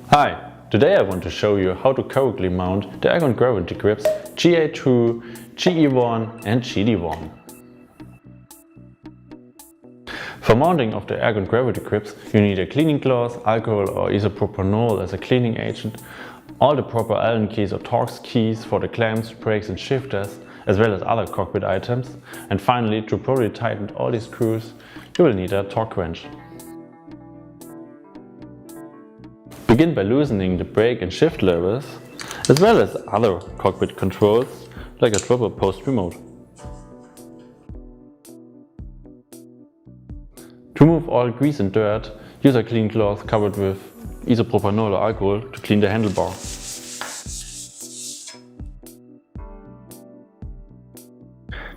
Hi, today I want to show you how to correctly mount the Ergon gravity grips GA2, GE1 and GD1. For mounting of the Ergon gravity grips you need a cleaning cloth, alcohol or isopropanol as a cleaning agent, all the proper Allen keys or Torx keys for the clamps, brakes and shifters, as well as other cockpit items, and finally, to properly tighten all these screws you will need a torque wrench. Begin by loosening the brake and shift levers, as well as other cockpit controls like a drop or post remote. To remove all grease and dirt, use a clean cloth covered with isopropanol or alcohol to clean the handlebar.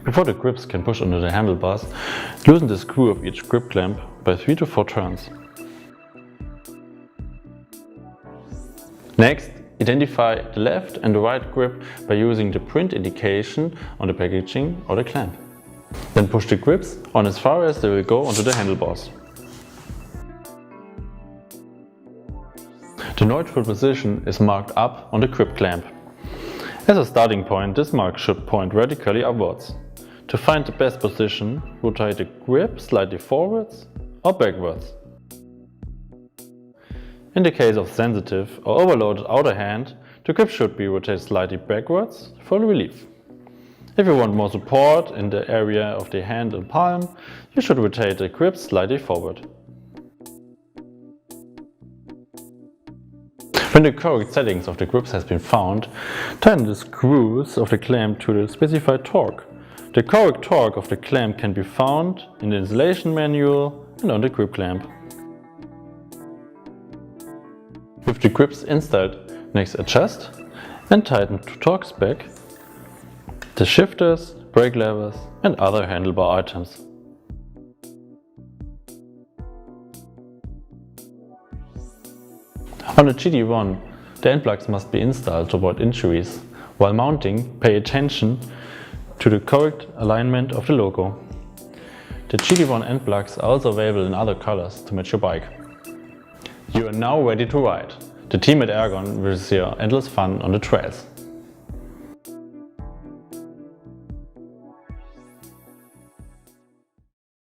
Before the grips can push onto the handlebars, loosen the screw of each grip clamp by 3 to 4 turns. Next, identify the left and the right grip by using the print indication on the packaging or the clamp. Then push the grips on as far as they will go onto the handlebars. The neutral position is marked up on the grip clamp. As a starting point, this mark should point vertically upwards. To find the best position, rotate the grip slightly forwards or backwards. In the case of sensitive or overloaded outer hand, the grip should be rotated slightly backwards for relief. If you want more support in the area of the hand and palm, you should rotate the grip slightly forward. When the correct settings of the grips has been found, tighten the screws of the clamp to the specified torque. The correct torque of the clamp can be found in the installation manual and on the grip clamp. With the grips installed, next adjust and tighten the torque spec, the shifters, brake levers and other handlebar items. On the GD1, the end plugs must be installed to avoid injuries. While mounting, pay attention to the correct alignment of the logo. The GD1 end plugs are also available in other colors to match your bike. You are now ready to ride. The team at Ergon wishes you endless fun on the trails.